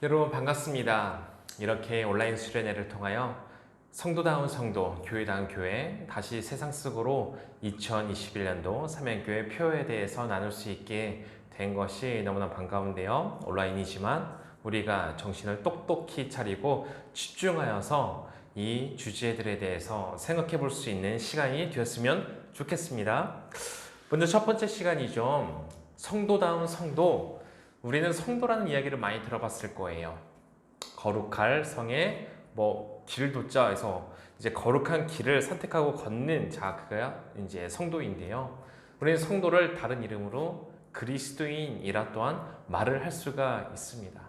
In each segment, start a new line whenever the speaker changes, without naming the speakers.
여러분 반갑습니다. 이렇게 온라인 수련회를 통하여 성도다운 성도, 교회다운 교회, 다시 세상 속으로 2021년도 사명교회 표에 대해서 나눌 수 있게 된 것이 너무나 반가운데요. 온라인이지만 우리가 정신을 똑똑히 차리고 집중하여서 이 주제들에 대해서 생각해 볼 수 있는 시간이 되었으면 좋겠습니다. 먼저 첫 번째 시간이죠. 성도다운 성도. 우리는 성도라는 이야기를 많이 들어봤을 거예요. 거룩할 성에 길도자 해서 이제 거룩한 길을 선택하고 걷는 그가 이제 성도인데요. 우리는 성도를 다른 이름으로 그리스도인이라 또한 말을 할 수가 있습니다.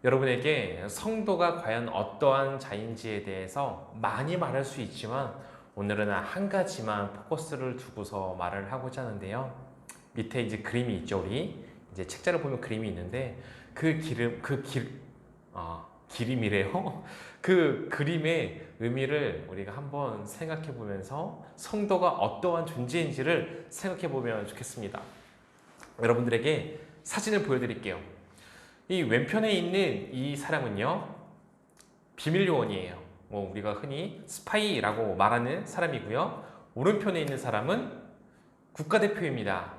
여러분에게 성도가 과연 어떠한 자인지에 대해서 많이 말할 수 있지만 오늘은 한 가지만 포커스를 두고서 말을 하고자 하는데요. 밑에 이제 그림이 있죠. 우리 이제 책자를 보면 그림이 있는데 기림이래요. 그 그림의 의미를 우리가 한번 생각해 보면서 성도가 어떠한 존재인지를 생각해 보면 좋겠습니다. 여러분들에게 사진을 보여드릴게요. 이 왼편에 있는 이 사람은요, 비밀 요원이에요. 우리가 흔히 스파이라고 말하는 사람이고요. 오른편에 있는 사람은 국가대표입니다.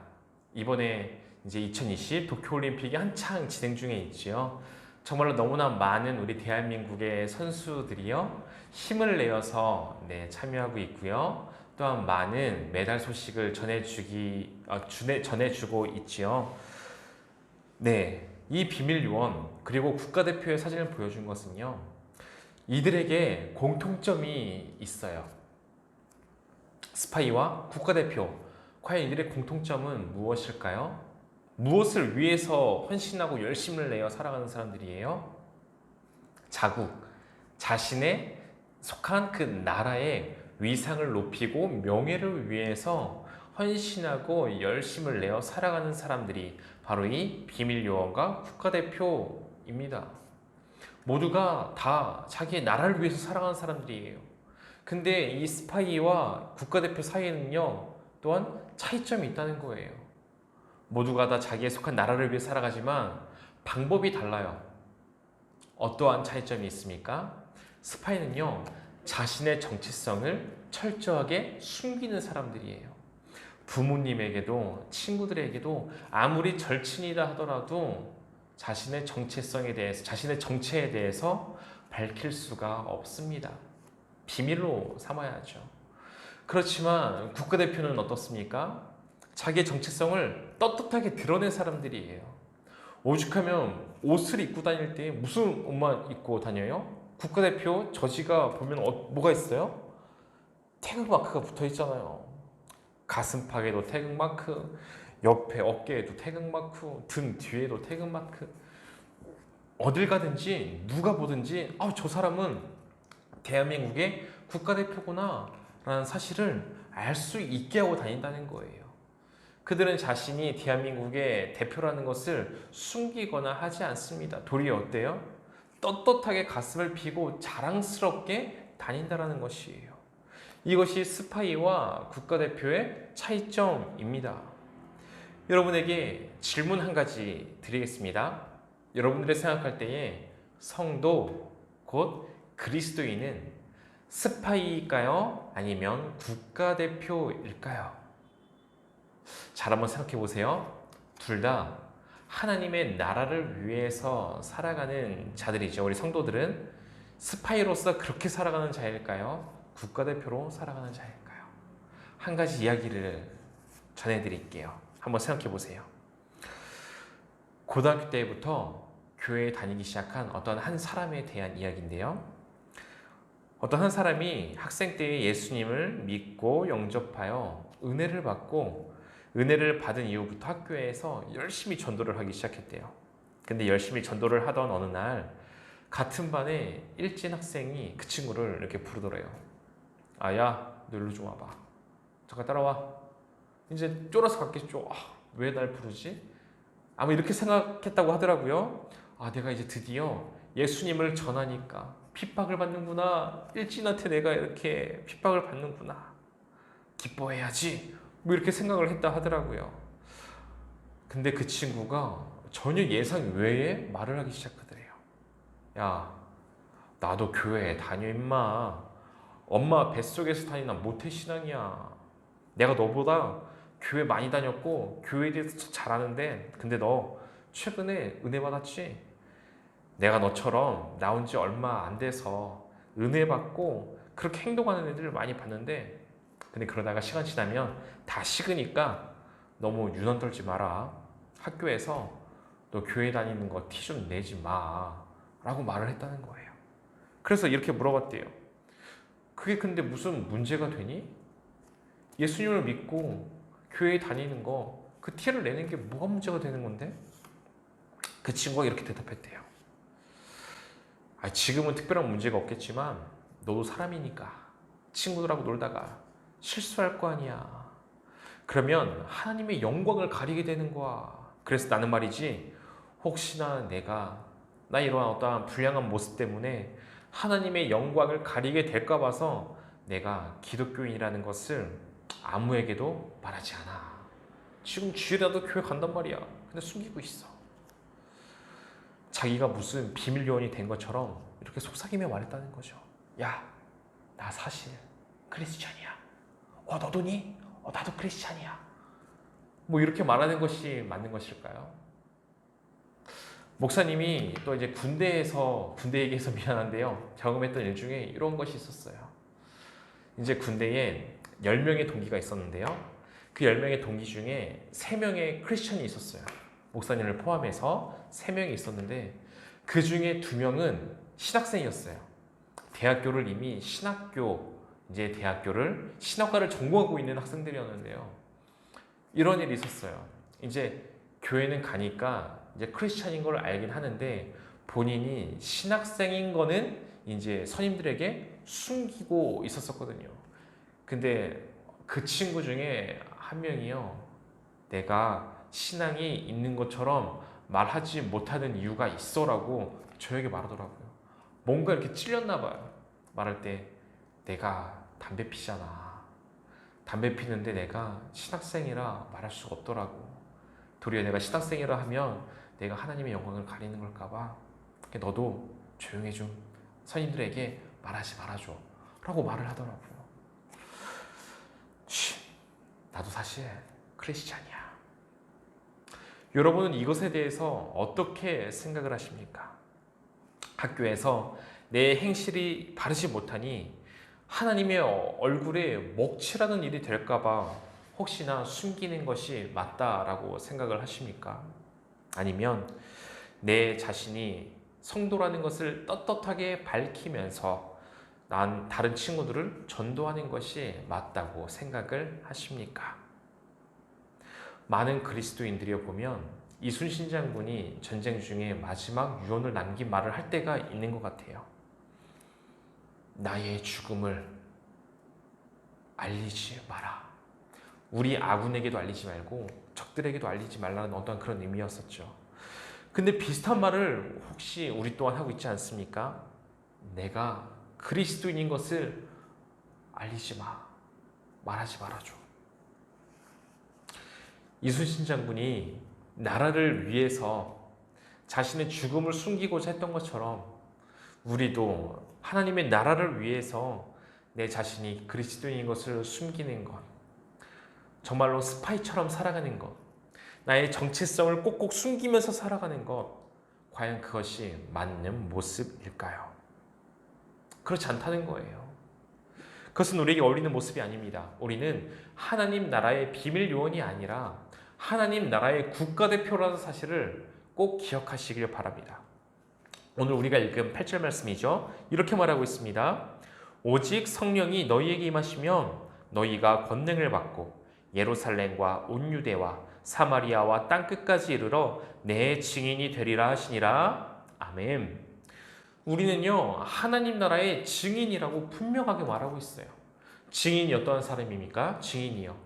이번에 이제 2020 도쿄올림픽이 한창 진행 중에 있지요. 정말로 너무나 많은 우리 대한민국의 선수들이요, 힘을 내어서 참여하고 있고요. 또한 많은 메달 소식을 전해주고 있지요. 이 비밀 요원 그리고 국가대표의 사진을 보여준 것은요, 이들에게 공통점이 있어요. 스파이와 국가대표, 과연 이들의 공통점은 무엇일까요? 무엇을 위해서 헌신하고 열심을 내어 살아가는 사람들이에요? 자신의 속한 그 나라의 위상을 높이고 명예를 위해서 헌신하고 열심을 내어 살아가는 사람들이 바로 이 비밀요원과 국가대표입니다. 모두가 다 자기의 나라를 위해서 살아가는 사람들이에요. 근데 이 스파이와 국가대표 사이에는요, 또한 차이점이 있다는 거예요. 모두가 다 자기에 속한 나라를 위해 살아가지만 방법이 달라요. 어떠한 차이점이 있습니까? 스파이는요, 자신의 정체성을 철저하게 숨기는 사람들이에요. 부모님에게도 친구들에게도 아무리 절친이다 하더라도 자신의 정체성에 대해서, 자신의 정체에 대해서 밝힐 수가 없습니다. 비밀로 삼아야죠. 그렇지만 국가대표는 어떻습니까? 자기의 정체성을 떳떳하게 드러낸 사람들이에요. 오죽하면 옷을 입고 다닐 때 무슨 옷만 입고 다녀요? 국가대표 저지가 보면 뭐가 있어요? 태극마크가 붙어 있잖아요. 가슴팍에도 태극마크, 옆에 어깨에도 태극마크, 등 뒤에도 태극마크. 어딜 가든지 누가 보든지 저 사람은 대한민국의 국가대표구나 라는 사실을 알 수 있게 하고 다닌다는 거예요. 그들은 자신이 대한민국의 대표라는 것을 숨기거나 하지 않습니다. 도리어 어때요? 떳떳하게 가슴을 피고 자랑스럽게 다닌다는 것이에요. 이것이 스파이와 국가대표의 차이점입니다. 여러분에게 질문 한 가지 드리겠습니다. 여러분들이 생각할 때에 성도, 곧 그리스도인은 스파이일까요? 아니면 국가대표일까요? 잘 한번 생각해 보세요. 둘 다 하나님의 나라를 위해서 살아가는 자들이죠. 우리 성도들은 스파이로서 그렇게 살아가는 자일까요? 국가대표로 살아가는 자일까요? 한 가지 이야기를 전해드릴게요. 한번 생각해 보세요. 고등학교 때부터 교회에 다니기 시작한 어떤 한 사람에 대한 이야기인데요. 어떤 한 사람이 학생 때에 예수님을 믿고 영접하여 은혜를 받고 은혜를 받은 이후부터 학교에서 열심히 전도를 하기 시작했대요. 근데 열심히 전도를 하던 어느 날 같은 반에 일진 학생이 그 친구를 이렇게 부르더래요. 야, 너 일로 좀 와봐. 잠깐 따라와. 이제 쫄아서 갔겠죠. 왜 날 부르지? 아마 이렇게 생각했다고 하더라고요. 내가 이제 드디어 예수님을 전하니까 핍박을 받는구나. 일진한테 내가 이렇게 핍박을 받는구나. 기뻐해야지. 이렇게 생각을 했다 하더라고요. 근데 그 친구가 전혀 예상 외에 말을 하기 시작하더래요. 야, 나도 교회 다녀 임마. 엄마 뱃속에서 다니는 모태신앙이야. 내가 너보다 교회 많이 다녔고 교회에 대해서 잘 아는데, 근데 너 최근에 은혜 받았지? 내가 너처럼 나온 지 얼마 안 돼서 은혜 받고 그렇게 행동하는 애들을 많이 봤는데, 근데 그러다가 시간 지나면 다 식으니까 너무 유난 떨지 마라. 학교에서 너 교회 다니는 거 티 좀 내지 마 라고 말을 했다는 거예요. 그래서 이렇게 물어봤대요. 그게 근데 무슨 문제가 되니? 예수님을 믿고 교회에 다니는 거 그 티를 내는 게 뭐가 문제가 되는 건데? 그 친구가 이렇게 대답했대요. 지금은 특별한 문제가 없겠지만 너도 사람이니까 친구들하고 놀다가 실수할 거 아니야. 그러면 하나님의 영광을 가리게 되는 거야. 그래서 나는 말이지, 혹시나 나 이러한 어떠한 불량한 모습 때문에 하나님의 영광을 가리게 될까 봐서 내가 기독교인이라는 것을 아무에게도 말하지 않아. 지금 주일에도 교회 간단 말이야. 근데 숨기고 있어. 자기가 무슨 비밀 요원이 된 것처럼 이렇게 속삭이며 말했다는 거죠. 야, 나 사실 크리스찬이야. 너도니? 나도 크리스찬이야. 뭐 이렇게 말하는 것이 맞는 것일까요? 목사님이 또 이제 군대 얘기해서 미안한데요, 경험했던 일 중에 이런 것이 있었어요. 이제 군대에 10명의 동기가 있었는데요, 그 10명의 동기 중에 3명의 크리스천이 있었어요. 목사님을 포함해서 3명이 있었는데, 그 중에 2명은 신학생이었어요. 대학교를 이미 대학교를 신학과를 전공하고 있는 학생들이었는데요, 이런 일이 있었어요. 이제 교회는 가니까 이제 크리스찬인 걸 알긴 하는데, 본인이 신학생인 거는 이제 선임들에게 숨기고 있었거든요. 근데 그 친구 중에 한 명이요, 내가 신앙이 있는 것처럼 말하지 못하는 이유가 있어라고 저에게 말하더라고요. 뭔가 이렇게 찔렸나 봐요. 말할 때, 내가 담배 피잖아. 담배 피는데 내가 신학생이라 말할 수가 없더라고. 도리어 내가 신학생이라 하면 내가 하나님의 영광을 가리는 걸까 봐. 너도 조용히 좀 선임들에게 말하지 말아줘 라고 말을 하더라고요. 나도 사실 크리스찬이야. 여러분은 이것에 대해서 어떻게 생각을 하십니까? 학교에서 내 행실이 바르지 못하니 하나님의 얼굴에 먹칠하는 일이 될까 봐 혹시나 숨기는 것이 맞다라고 생각을 하십니까? 아니면 내 자신이 성도라는 것을 떳떳하게 밝히면서 난 다른 친구들을 전도하는 것이 맞다고 생각을 하십니까? 많은 그리스도인들이 보면 이순신 장군이 전쟁 중에 마지막 유언을 남긴 말을 할 때가 있는 것 같아요. 나의 죽음을 알리지 마라. 우리 아군에게도 알리지 말고 적들에게도 알리지 말라는 어떤 그런 의미였었죠. 근데 비슷한 말을 혹시 우리 또한 하고 있지 않습니까? 내가 그리스도인인 것을 알리지 마. 말하지 말아줘. 이순신 장군이 나라를 위해서 자신의 죽음을 숨기고자 했던 것처럼, 우리도 하나님의 나라를 위해서 내 자신이 그리스도인인 것을 숨기는 것, 정말로 스파이처럼 살아가는 것, 나의 정체성을 꼭꼭 숨기면서 살아가는 것, 과연 그것이 맞는 모습일까요? 그렇지 않다는 거예요. 그것은 우리에게 어울리는 모습이 아닙니다. 우리는 하나님 나라의 비밀 요원이 아니라 하나님 나라의 국가대표라는 사실을 꼭 기억하시길 바랍니다. 오늘 우리가 읽은 8절 말씀이죠. 이렇게 말하고 있습니다. 오직 성령이 너희에게 임하시면 너희가 권능을 받고 예루살렘과 온 유대와 사마리아와 땅끝까지 이르러 내 증인이 되리라 하시니라. 아멘. 우리는요, 하나님 나라의 증인이라고 분명하게 말하고 있어요. 증인이 어떠한 사람입니까? 증인이요,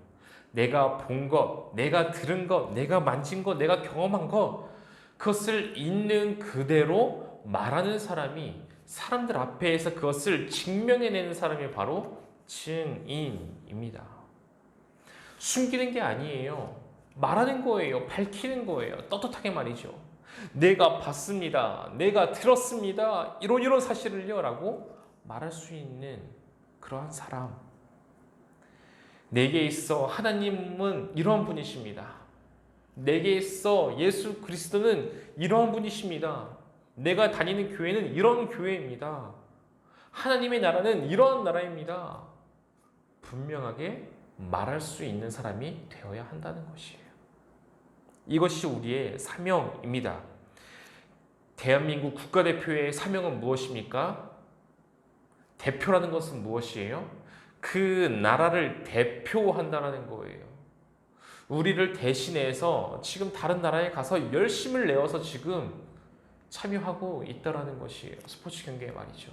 내가 본 것, 내가 들은 것, 내가 만진 것, 내가 경험한 것, 그것을 있는 그대로 말하는 사람이, 사람들 앞에서 그것을 증명해내는 사람이 바로 증인입니다. 숨기는 게 아니에요. 말하는 거예요. 밝히는 거예요. 떳떳하게 말이죠. 내가 봤습니다. 내가 들었습니다. 이런 사실을요. 라고 말할 수 있는 그러한 사람. 내게 있어 하나님은 이러한 분이십니다. 내게 있어 예수 그리스도는 이러한 분이십니다. 내가 다니는 교회는 이런 교회입니다. 하나님의 나라는 이러한 나라입니다. 분명하게 말할 수 있는 사람이 되어야 한다는 것이에요. 이것이 우리의 사명입니다. 대한민국 국가대표의 사명은 무엇입니까? 대표라는 것은 무엇이에요? 그 나라를 대표한다는 거예요. 우리를 대신해서 지금 다른 나라에 가서 열심을 내어서 지금 참여하고 있다라는 것이에요. 스포츠 경기에 말이죠.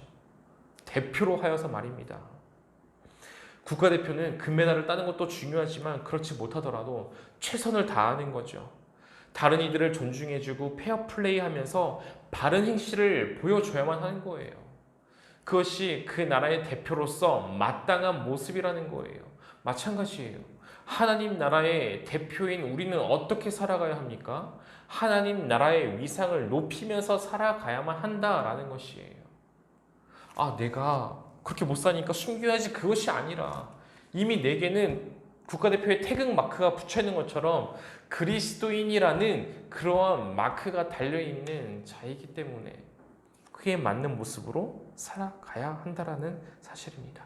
대표로 하여서 말입니다. 국가대표는 금메달을 따는 것도 중요하지만 그렇지 못하더라도 최선을 다하는 거죠. 다른 이들을 존중해주고 페어플레이하면서 바른 행실을 보여줘야만 하는 거예요. 그것이 그 나라의 대표로서 마땅한 모습이라는 거예요. 마찬가지예요. 하나님 나라의 대표인 우리는 어떻게 살아가야 합니까? 하나님 나라의 위상을 높이면서 살아가야만 한다라는 것이에요. 내가 그렇게 못 사니까 숨겨야지, 그것이 아니라 이미 내게는 국가대표의 태극 마크가 붙여있는 것처럼 그리스도인이라는 그러한 마크가 달려있는 자이기 때문에 그에 맞는 모습으로 살아가야 한다라는 사실입니다.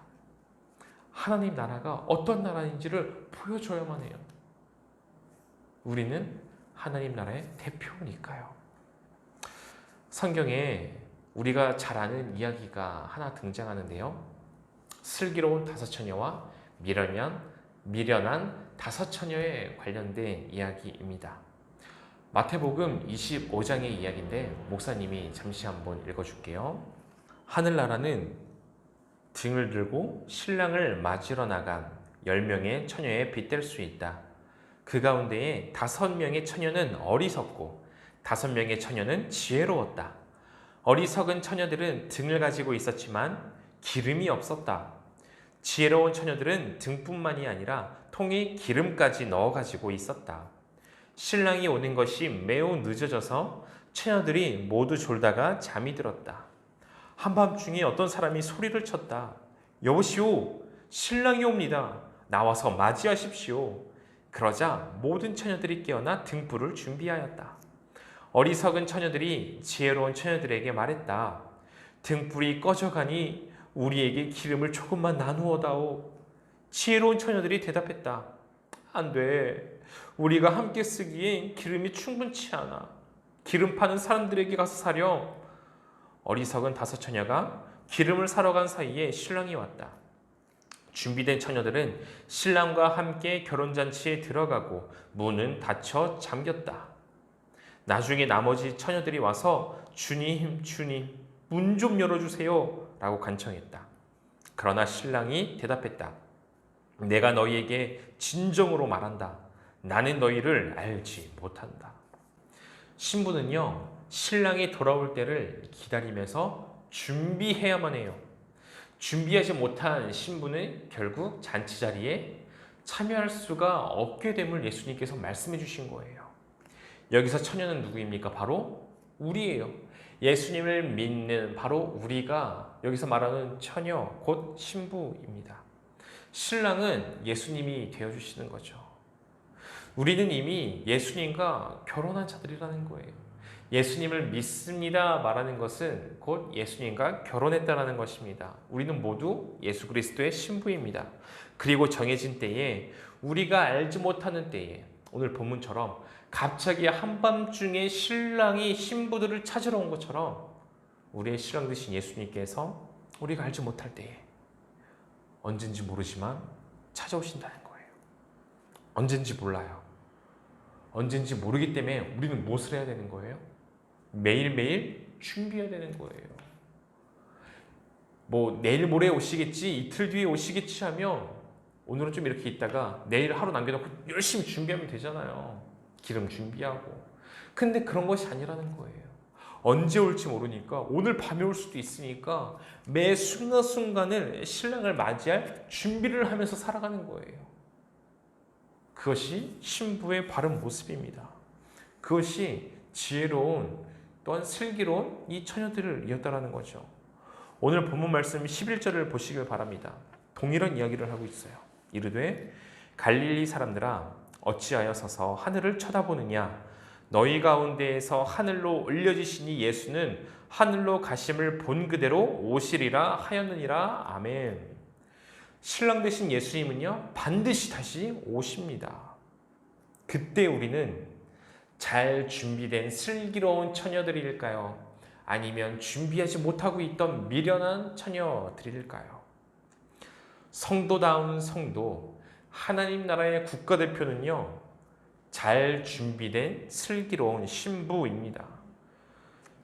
하나님 나라가 어떤 나라인지를 보여줘야만 해요. 우리는 하나님 나라의 대표니까요. 성경에 우리가 잘 아는 이야기가 하나 등장하는데요. 슬기로운 다섯 처녀와 미련한 다섯 처녀에 관련된 이야기입니다. 마태복음 25장의 이야기인데 목사님이 잠시 한번 읽어줄게요. 하늘나라는 등을 들고 신랑을 맞으러 나간 10명의 처녀에 빗댈 수 있다. 그 가운데에 5명의 처녀는 어리석고 5명의 처녀는 지혜로웠다. 어리석은 처녀들은 등을 가지고 있었지만 기름이 없었다. 지혜로운 처녀들은 등뿐만이 아니라 통에 기름까지 넣어 가지고 있었다. 신랑이 오는 것이 매우 늦어져서 처녀들이 모두 졸다가 잠이 들었다. 한밤중에 어떤 사람이 소리를 쳤다. 여보시오, 신랑이 옵니다. 나와서 맞이하십시오. 그러자 모든 처녀들이 깨어나 등불을 준비하였다. 어리석은 처녀들이 지혜로운 처녀들에게 말했다. 등불이 꺼져가니 우리에게 기름을 조금만 나누어다오. 지혜로운 처녀들이 대답했다. 안 돼. 우리가 함께 쓰기엔 기름이 충분치 않아. 기름 파는 사람들에게 가서 사렴. 어리석은 5처녀가 기름을 사러 간 사이에 신랑이 왔다. 준비된 처녀들은 신랑과 함께 결혼잔치에 들어가고 문은 닫혀 잠겼다. 나중에 나머지 처녀들이 와서 주님, 문 좀 열어주세요 라고 간청했다. 그러나 신랑이 대답했다. 내가 너희에게 진정으로 말한다. 나는 너희를 알지 못한다. 신부는요, 신랑이 돌아올 때를 기다리면서 준비해야만 해요. 준비하지 못한 신부는 결국 잔치 자리에 참여할 수가 없게 됨을 예수님께서 말씀해 주신 거예요. 여기서 처녀는 누구입니까? 바로 우리예요. 예수님을 믿는 바로 우리가 여기서 말하는 처녀, 곧 신부입니다. 신랑은 예수님이 되어주시는 거죠. 우리는 이미 예수님과 결혼한 자들이라는 거예요. 예수님을 믿습니다 말하는 것은 곧 예수님과 결혼했다라는 것입니다. 우리는 모두 예수 그리스도의 신부입니다. 그리고 정해진 때에 우리가 알지 못하는 때에 오늘 본문처럼 갑자기 한밤중에 신랑이 신부들을 찾으러 온 것처럼 우리의 신랑 되신 예수님께서 우리가 알지 못할 때에 언젠지 모르지만 찾아오신다는 거예요. 언젠지 몰라요. 언젠지 모르기 때문에 우리는 무엇을 해야 되는 거예요? 매일매일 준비해야 되는 거예요. 내일 모레 오시겠지, 이틀 뒤에 오시겠지 하면 오늘은 좀 이렇게 있다가 내일 하루 남겨놓고 열심히 준비하면 되잖아요. 기름 준비하고. 근데 그런 것이 아니라는 거예요. 언제 올지 모르니까 오늘 밤에 올 수도 있으니까 매 순간순간을 신랑을 맞이할 준비를 하면서 살아가는 거예요. 그것이 신부의 바른 모습입니다. 그것이 지혜로운 또한 슬기로운 이 처녀들이었다라는 거죠. 오늘 본문 말씀 11절을 보시길 바랍니다. 동일한 이야기를 하고 있어요. 이르되 갈릴리 사람들아 어찌하여 서서 하늘을 쳐다보느냐 너희 가운데에서 하늘로 올려지시니 예수는 하늘로 가심을 본 그대로 오시리라 하였느니라. 아멘. 신랑 되신 예수님은요 반드시 다시 오십니다. 그때 우리는 잘 준비된 슬기로운 처녀들일까요? 아니면 준비하지 못하고 있던 미련한 처녀들일까요? 성도다운 성도, 하나님 나라의 국가대표는요 잘 준비된 슬기로운 신부입니다.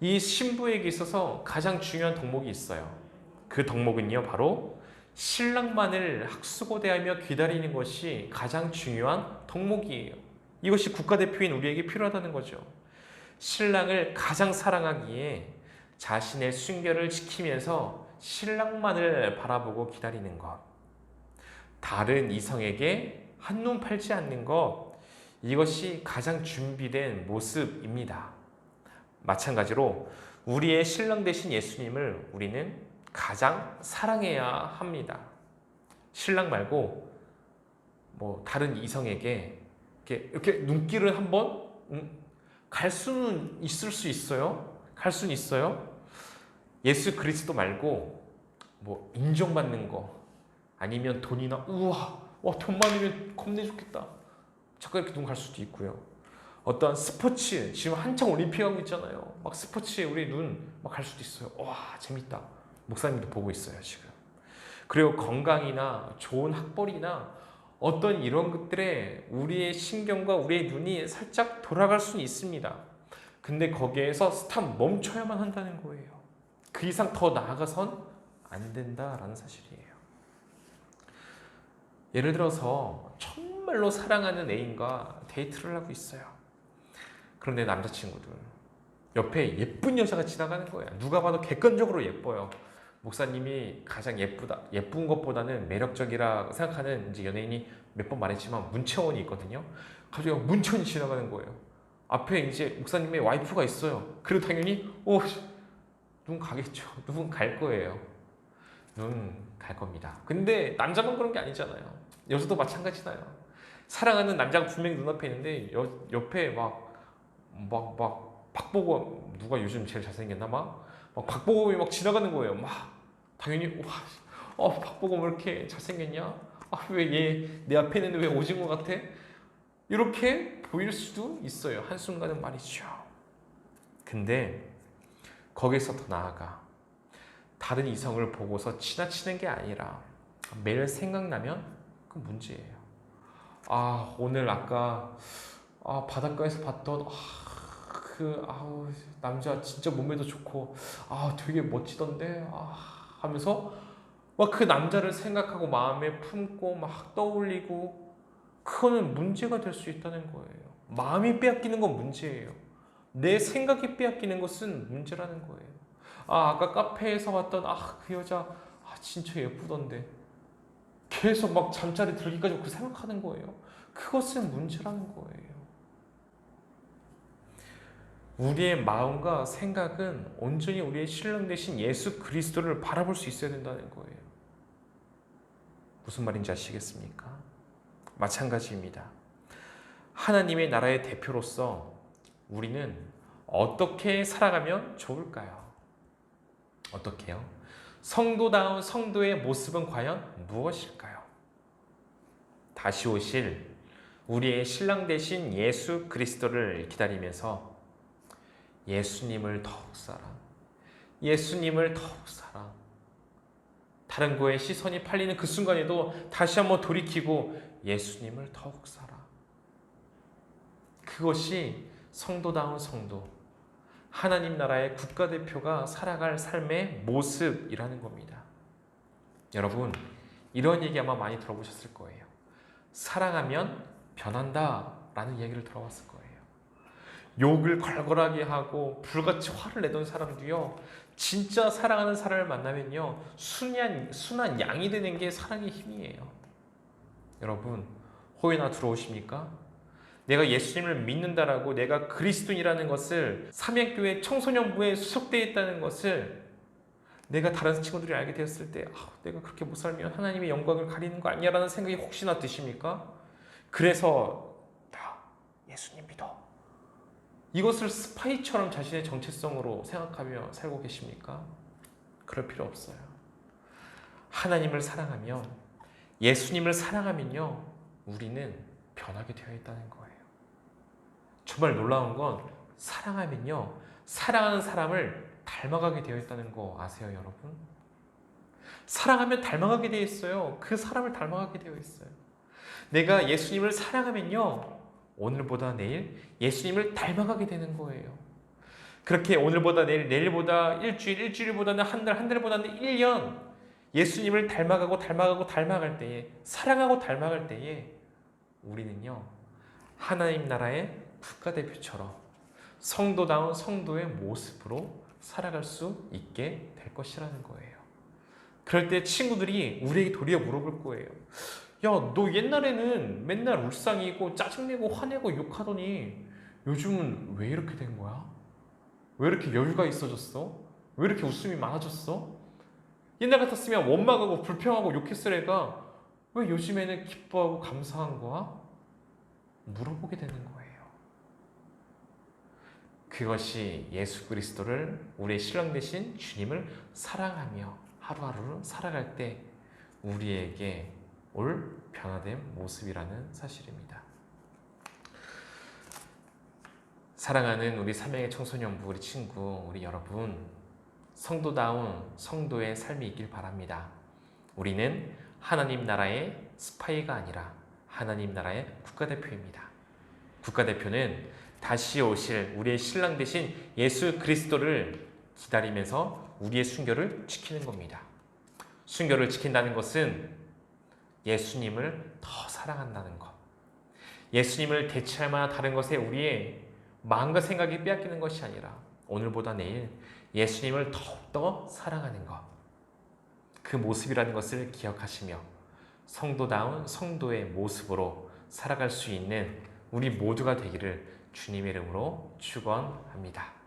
이 신부에게 있어서 가장 중요한 덕목이 있어요. 그 덕목은요 바로 신랑만을 학수고대하며 기다리는 것이 가장 중요한 덕목이에요. 이것이 국가대표인 우리에게 필요하다는 거죠. 신랑을 가장 사랑하기에 자신의 순결을 지키면서 신랑만을 바라보고 기다리는 것, 다른 이성에게 한눈 팔지 않는 것, 이것이 가장 준비된 모습입니다. 마찬가지로 우리의 신랑 되신 예수님을 우리는 가장 사랑해야 합니다. 신랑 말고 다른 이성에게 이렇게 눈길을 한번 갈 수는 있을 수 있어요. 갈 수는 있어요. 예수 그리스도 말고 인정받는 거 아니면 돈이나 우와 돈 많으면 겁내 좋겠다. 잠깐 이렇게 눈 갈 수도 있고요. 어떤 스포츠 지금 한창 올림픽 하고 있잖아요. 막 스포츠에 우리 눈 막 갈 수도 있어요. 와 재밌다. 목사님도 보고 있어요 지금. 그리고 건강이나 좋은 학벌이나 어떤 이런 것들에 우리의 신경과 우리의 눈이 살짝 돌아갈 수는 있습니다. 근데 거기에서 스탑 멈춰야만 한다는 거예요. 그 이상 더 나아가선 안 된다라는 사실이에요. 예를 들어서 정말로 사랑하는 애인과 데이트를 하고 있어요. 그런데 남자친구들 옆에 예쁜 여자가 지나가는 거예요. 누가 봐도 객관적으로 예뻐요. 목사님이 가장 예쁜 것보다는 매력적이라 생각하는 이제 연예인이 몇 번 말했지만 문채원이 있거든요. 갑자기 문채원이 지나가는 거예요. 앞에 이제 목사님의 와이프가 있어요. 그리고 당연히 눈 가겠죠. 눈 갈 거예요. 눈 갈 겁니다. 근데 남자만 그런 게 아니잖아요. 여자도 마찬가지잖아요. 사랑하는 남자가 분명히 눈앞에 있는데 옆에 박보검 누가 요즘 제일 잘생겼나 막 박보검이 막 지나가는 거예요. 당연히 박보검 왜 이렇게 잘생겼냐? 왜 얘 내 앞에 있는데 왜 오징어 같아? 이렇게 보일 수도 있어요. 한순간은 말이죠. 근데 거기서 더 나아가 다른 이성을 보고서 지나치는 게 아니라 매일 생각나면 그 문제예요. 오늘 아까 바닷가에서 봤던 남자 진짜 몸매도 좋고 되게 멋지던데 하면서 그 남자를 생각하고 마음에 품고 막 떠올리고 그거는 문제가 될 수 있다는 거예요. 마음이 빼앗기는 건 문제예요. 내 생각이 빼앗기는 것은 문제라는 거예요. 아까 카페에서 봤던 그 여자 진짜 예쁘던데 계속 막 잠자리 들기까지 그 생각하는 거예요. 그것은 문제라는 거예요. 우리의 마음과 생각은 온전히 우리의 신랑 되신 예수 그리스도를 바라볼 수 있어야 된다는 거예요. 무슨 말인지 아시겠습니까? 마찬가지입니다. 하나님의 나라의 대표로서 우리는 어떻게 살아가면 좋을까요? 어떻게요? 성도다운 성도의 모습은 과연 무엇일까요? 다시 오실 우리의 신랑 되신 예수 그리스도를 기다리면서 예수님을 더욱 사랑, 예수님을 더욱 사랑. 다른 거에 시선이 팔리는 그 순간에도 다시 한번 돌이키고 예수님을 더욱 사랑. 그것이 성도다운 성도, 하나님 나라의 국가대표가 살아갈 삶의 모습이라는 겁니다. 여러분, 이런 얘기 아마 많이 들어보셨을 거예요. 사랑하면 변한다 라는 이야기를 들어봤을 거예요. 욕을 걸걸하게 하고 불같이 화를 내던 사람도요, 진짜 사랑하는 사람을 만나면요 순한 양이 되는 게 사랑의 힘이에요. 여러분, 호연아 들어오십니까? 내가 예수님을 믿는다라고, 내가 그리스도인이라는 것을, 삼양교회 청소년부에 수속되어 있다는 것을 내가 다른 친구들이 알게 되었을 때 내가 그렇게 못 살면 하나님의 영광을 가리는 거 아니야라는 생각이 혹시나 드십니까? 그래서 나 예수님 믿어, 이것을 스파이처럼 자신의 정체성으로 생각하며 살고 계십니까? 그럴 필요 없어요. 하나님을 사랑하며 예수님을 사랑하면요, 우리는 변하게 되어 있다는 거예요. 정말 놀라운 건 사랑하면요, 사랑하는 사람을 닮아가게 되어 있다는 거 아세요, 여러분? 사랑하면 닮아가게 되어 있어요. 그 사람을 닮아가게 되어 있어요. 내가 예수님을 사랑하면요, 오늘보다 내일 예수님을 닮아가게 되는 거예요. 그렇게 오늘보다 내일, 내일보다 일주일, 일주일보다는 한 달, 한 달보다는 1년 예수님을 닮아갈 때에, 사랑하고 닮아갈 때에 우리는요, 하나님 나라의 국가대표처럼 성도다운 성도의 모습으로 살아갈 수 있게 될 것이라는 거예요. 그럴 때 친구들이 우리에게 도리어 물어볼 거예요. 야, 너 옛날에는 맨날 울상이고 짜증내고 화내고 욕하더니 요즘은 왜 이렇게 된 거야? 왜 이렇게 여유가 있어졌어? 왜 이렇게 웃음이 많아졌어? 옛날 같았으면 원망하고 불평하고 욕했을 애가 왜 요즘에는 기뻐하고 감사한 거야? 물어보게 되는 거예요. 그것이 예수 그리스도를, 우리의 신랑 되신 주님을 사랑하며 하루하루를 살아갈 때 우리에게 올 변화된 모습이라는 사실입니다. 사랑하는 우리 삼양의 청소년부, 우리 친구, 우리 여러분, 성도다운 성도의 삶이 있길 바랍니다. 우리는 하나님 나라의 스파이가 아니라 하나님 나라의 국가대표입니다. 국가대표는 다시 오실 우리의 신랑 되신 예수 그리스도를 기다리면서 우리의 순교를 지키는 겁니다. 순교를 지킨다는 것은 예수님을 더 사랑한다는 것, 예수님을 대체할 만한 다른 것에 우리의 마음과 생각이 빼앗기는 것이 아니라 오늘보다 내일 예수님을 더욱더 사랑하는 것, 그 모습이라는 것을 기억하시며 성도다운 성도의 모습으로 살아갈 수 있는 우리 모두가 되기를 주님의 이름으로 축원합니다.